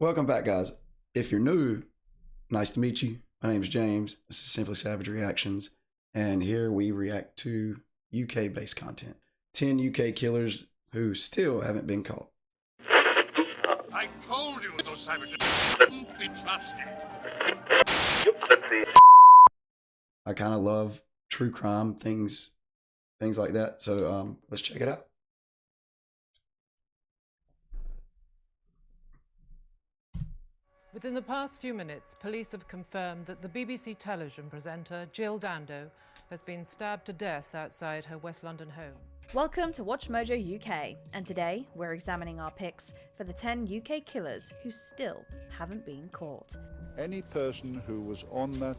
Welcome back, guys. If you're new, nice to meet you. My name's James. This is Simply Savage Reactions, and here we react to UK-based content. 10 UK killers who still haven't been caught. I told you those savages couldn't be trusted. I kind of love true crime things like that. So let's check it out. Within the past few minutes, police have confirmed that the BBC television presenter Jill Dando has been stabbed to death outside her West London home. Welcome to Watch Mojo UK, and today we're examining our picks for the 10 UK killers who still haven't been caught. Any person who was on that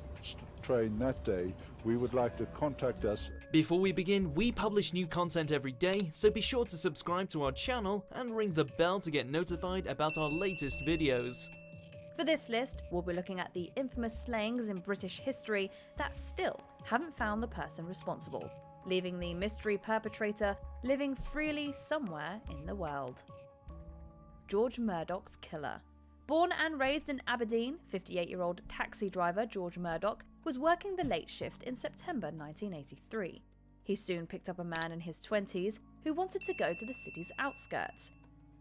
train that day, we would like to contact us. Before we begin, we publish new content every day, so be sure to subscribe to our channel and ring the bell to get notified about our latest videos. For this list, we'll be looking at the infamous slayings in British history that still haven't found the person responsible, leaving the mystery perpetrator living freely somewhere in the world. George Murdoch's killer. Born and raised in Aberdeen, 58-year-old taxi driver George Murdoch was working the late shift in September 1983. He soon picked up a man in his 20s who wanted to go to the city's outskirts.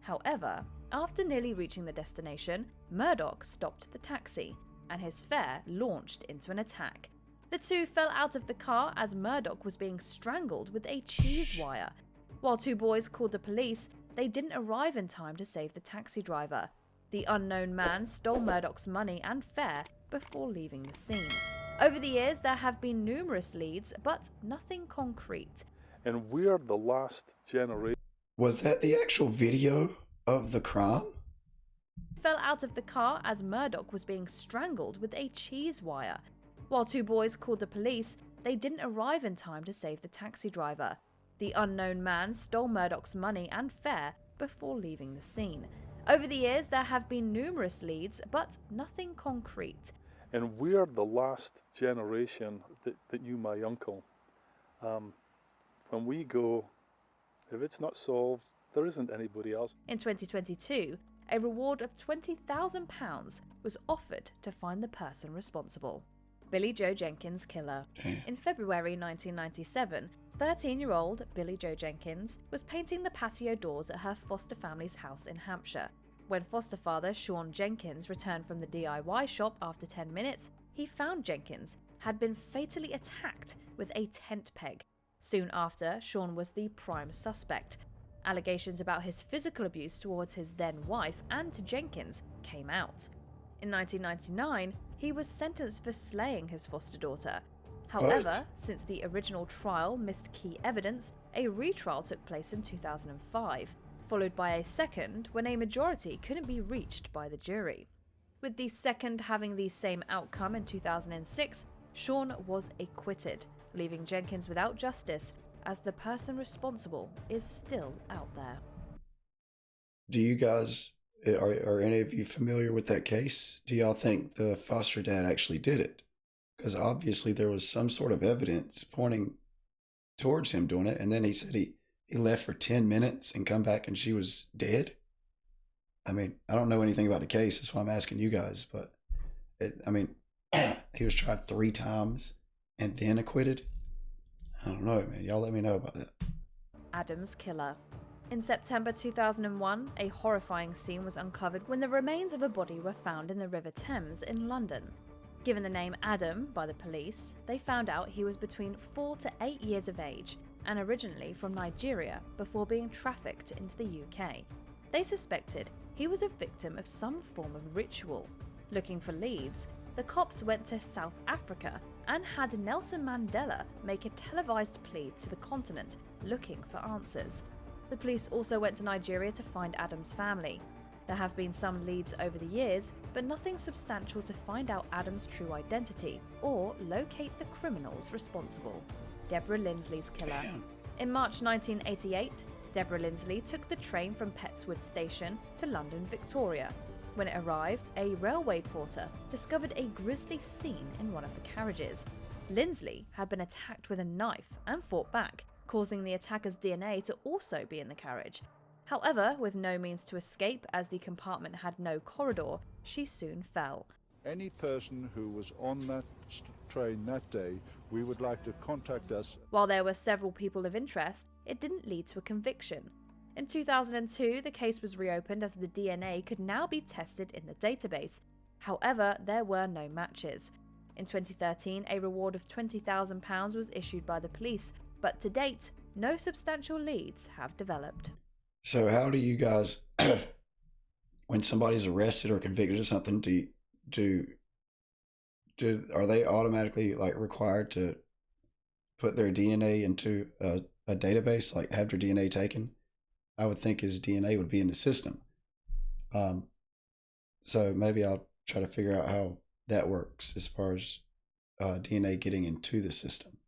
However, after nearly reaching the destination, Murdoch stopped the taxi, and his fare launched into an attack. The two fell out of the car as Murdoch was being strangled with a cheese wire. While two boys called the police, they didn't arrive in time to save the taxi driver. The unknown man stole Murdoch's money and fare before leaving the scene. Over the years, there have been numerous leads, but nothing concrete. And we're the last generation. Was that the actual video of the crime? Fell out of the car as Murdoch was being strangled with a cheese wire. While two boys called the police, they didn't arrive in time to save the taxi driver. The unknown man stole Murdoch's money and fare before leaving the scene. Over the years, there have been numerous leads, but nothing concrete. And we're the last generation that knew my uncle. When we go, if it's not solved, there isn't anybody else. In 2022, a reward of £20,000 was offered to find the person responsible. Billy Joe Jenkins' killer. In February 1997, 13-year-old Billy Joe Jenkins was painting the patio doors at her foster family's house in Hampshire. When foster father Sean Jenkins returned from the DIY shop after 10 minutes, he found Jenkins had been fatally attacked with a tent peg. Soon after, Sean was the prime suspect. Allegations about his physical abuse towards his then-wife and to Jenkins came out. In 1999, he was sentenced for slaying his foster daughter. However, since the original trial missed key evidence, a retrial took place in 2005, followed by a second when a majority couldn't be reached by the jury. With the second having the same outcome in 2006, Sean was acquitted, leaving Jenkins without justice as the person responsible is still out there. Do you guys, are any of you familiar with that case? Do y'all think the foster dad actually did it? Because obviously there was some sort of evidence pointing towards him doing it, and then he said he left for 10 minutes and come back and she was dead. I mean, I don't know anything about the case, that's why I'm asking you guys, but he was tried 3 times and then acquitted. I don't know, man. Y'all let me know about that. Adam's killer. In September 2001, a horrifying scene was uncovered when the remains of a body were found in the River Thames in London. Given the name Adam by the police, they found out he was between 4 to 8 years of age and originally from Nigeria before being trafficked into the UK. They suspected he was a victim of some form of ritual. Looking for leads, the cops went to South Africa and had Nelson Mandela make a televised plea to the continent looking for answers. The police also went to Nigeria to find Adam's family. There have been some leads over the years, but nothing substantial to find out Adam's true identity or locate the criminals responsible. Deborah Lindsley's killer. Damn. In March 1988, Deborah Lindsley took the train from Petswood Station to London Victoria. When it arrived, a railway porter discovered a grisly scene in one of the carriages. Lindsley had been attacked with a knife and fought back, causing the attacker's DNA to also be in the carriage. However, with no means to escape as the compartment had no corridor, she soon fell. Any person who was on that train that day, we would like to contact us. While there were several people of interest, it didn't lead to a conviction. In 2002, the case was reopened as the DNA could now be tested in the database. However, there were no matches. In 2013, a reward of £20,000 was issued by the police, but to date, no substantial leads have developed. So how do you guys, when somebody's arrested or convicted of something, are they automatically like required to put their DNA into a database, like have their DNA taken? I would think his DNA would be in the system. So maybe I'll try to figure out how that works as far as DNA getting into the system.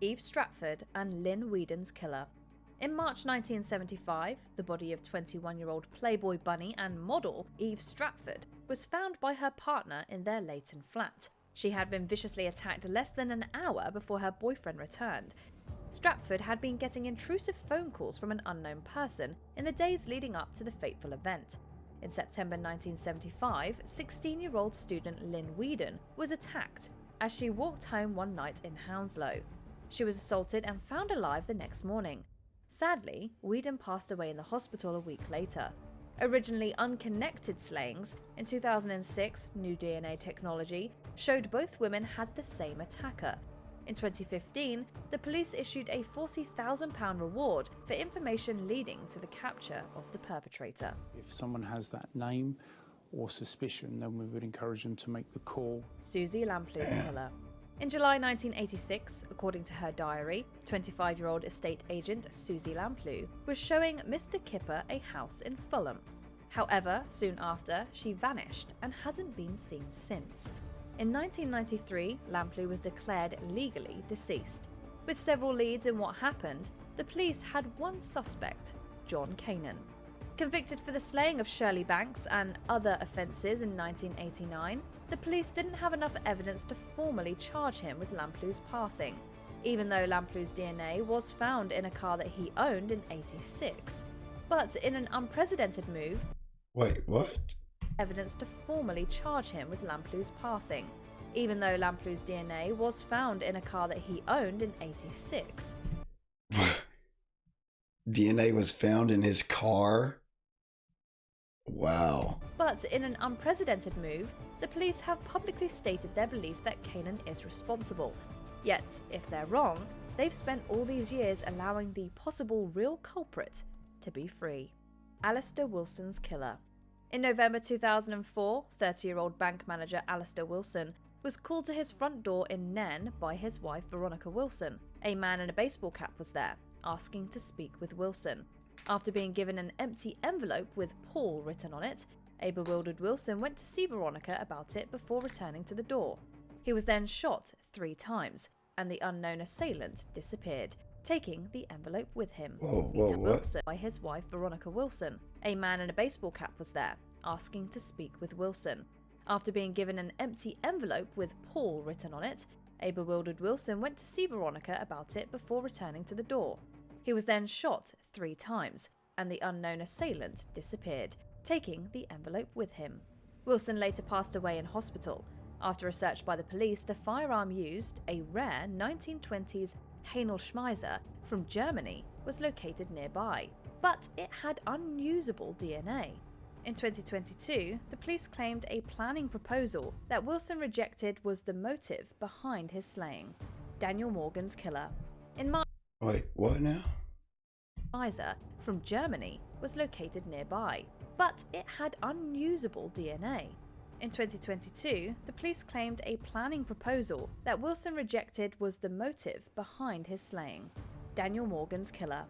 Eve Stratford and Lynn Whedon's killer. In March 1975, the body of 21-year-old Playboy bunny and model Eve Stratford was found by her partner in their Leighton flat. She had been viciously attacked less than an hour before her boyfriend returned. Stratford had been getting intrusive phone calls from an unknown person in the days leading up to the fateful event. In September 1975, 16-year-old student Lynn Whedon was attacked as she walked home one night in Hounslow. She was assaulted and found alive the next morning. Sadly, Whedon passed away in the hospital a week later. Originally unconnected slayings, in 2006, new DNA technology showed both women had the same attacker. In 2015, the police issued a £40,000 reward for information leading to the capture of the perpetrator. If someone has that name or suspicion, then we would encourage them to make the call. Susie Lamplug's killer. In July 1986, according to her diary, 25-year-old estate agent Susie Lamplugh was showing Mr. Kipper a house in Fulham. However, soon after, she vanished and hasn't been seen since. In 1993, Lamplugh was declared legally deceased. With several leads in what happened, the police had one suspect, John Canan. Convicted for the slaying of Shirley Banks and other offences in 1989, the police didn't have enough evidence to formally charge him with Lamplug's passing, even though Lamplug's DNA was found in a car that he owned in '86. But in an unprecedented move, Wait, what? Evidence to formally charge him with Lamplug's passing, even though Lamplug's DNA was found in a car that he owned in '86. DNA was found in his car? Wow. But in an unprecedented move, the police have publicly stated their belief that Canan is responsible. Yet, if they're wrong, they've spent all these years allowing the possible real culprit to be free. Alistair Wilson's killer. In November 2004, 30-year-old bank manager Alistair Wilson was called to his front door in Nairn by his wife Veronica Wilson. A man in a baseball cap was there, asking to speak with Wilson. After being given an empty envelope with Paul written on it, a bewildered Wilson went to see Veronica about it before returning to the door. He was then shot 3 times, and the unknown assailant disappeared, taking the envelope with him. Whoa, Wilson by his wife Veronica Wilson. A man in a baseball cap was there, asking to speak with Wilson. After being given an empty envelope with Paul written on it, a bewildered Wilson went to see Veronica about it before returning to the door. He was then shot 3 times, and the unknown assailant disappeared, taking the envelope with him. Wilson later passed away in hospital. After a search by the police, the firearm used, a rare 1920s Heinel Schmeiser from Germany, was located nearby, but it had unusable DNA. In 2022, the police claimed a planning proposal that Wilson rejected was the motive behind his slaying. Daniel Morgan's killer. In March, Wait, what now? Schmeiser from Germany was located nearby, but it had unusable DNA. In 2022, the police claimed a planning proposal that Wilson rejected was the motive behind his slaying. Daniel Morgan's killer.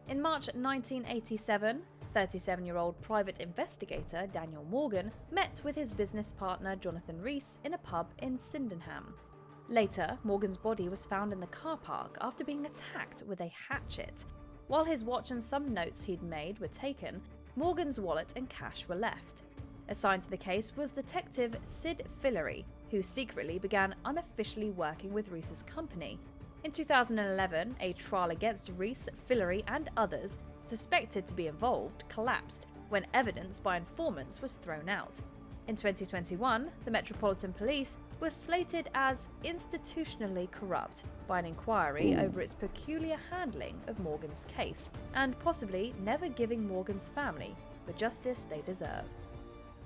In March 1987, 37-year-old private investigator Daniel Morgan met with his business partner Jonathan Rees in a pub in Sydenham. Later, Morgan's body was found in the car park after being attacked with a hatchet. While his watch and some notes he'd made were taken, Morgan's wallet and cash were left. Assigned to the case was Detective Sid Fillery, who secretly began unofficially working with Rees's company. In 2011, a trial against Rees, Fillery and others suspected to be involved, collapsed when evidence by informants was thrown out. In 2021, the Metropolitan Police was slated as institutionally corrupt by an inquiry over its peculiar handling of Morgan's case, and possibly never giving Morgan's family the justice they deserve.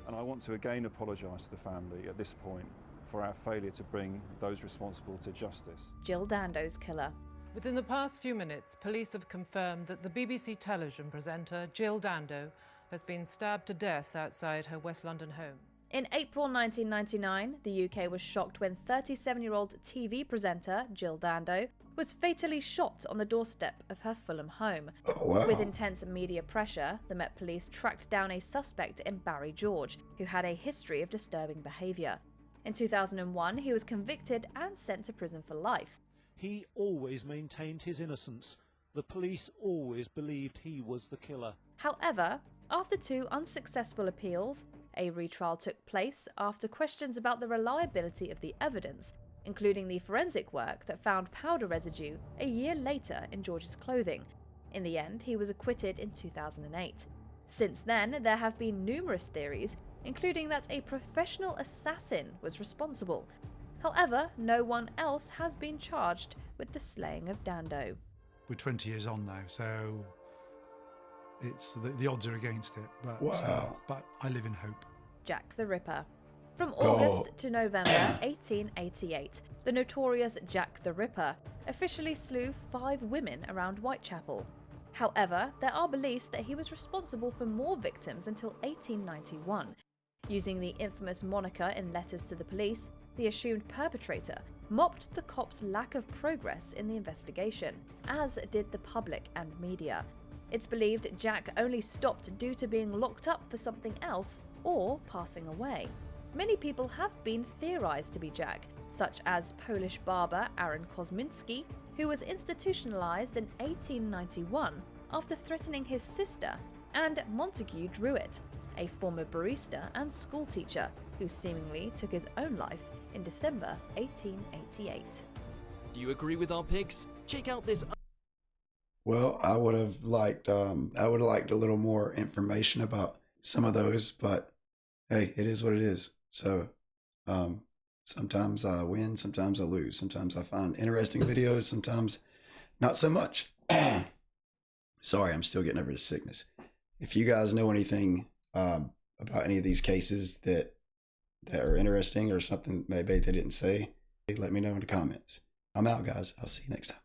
And I want to again apologise to the family at this point for our failure to bring those responsible to justice. Jill Dando's killer. Within the past few minutes, police have confirmed that the BBC television presenter Jill Dando has been stabbed to death outside her West London home. In April 1999, the UK was shocked when 37-year-old TV presenter Jill Dando was fatally shot on the doorstep of her Fulham home. Oh, wow. With intense media pressure, the Met Police tracked down a suspect in Barry George, who had a history of disturbing behaviour. In 2001, he was convicted and sent to prison for life. He always maintained his innocence. The police always believed he was the killer. However, after 2 unsuccessful appeals, a retrial took place after questions about the reliability of the evidence, including the forensic work that found powder residue a year later in George's clothing. In the end, he was acquitted in 2008. Since then, there have been numerous theories, including that a professional assassin was responsible. However, no one else has been charged with the slaying of Dando. We're 20 years on now, so it's the odds are against it, but Wow. But I live in hope. Jack the Ripper. From August to November 1888, the notorious Jack the Ripper officially slew 5 women around Whitechapel. However, there are beliefs that he was responsible for more victims until 1891. Using the infamous moniker in letters to the police, the assumed perpetrator mocked the cops' lack of progress in the investigation, as did the public and media. It's believed Jack only stopped due to being locked up for something else or passing away. Many people have been theorized to be Jack, such as Polish barber Aaron Kosminski, who was institutionalized in 1891 after threatening his sister, and Montague Druitt, a former barista and schoolteacher who seemingly took his own life in December 1888. Do you agree with our picks? Check out this. Well, I would have liked a little more information about some of those, but hey, it is what it is. So, sometimes I win, sometimes I lose. Sometimes I find interesting videos, sometimes not so much. Sorry, I'm still getting over the sickness. If you guys know anything about any of these cases that are interesting or something maybe they didn't say, let me know in the comments. I'm out, guys. I'll see you next time.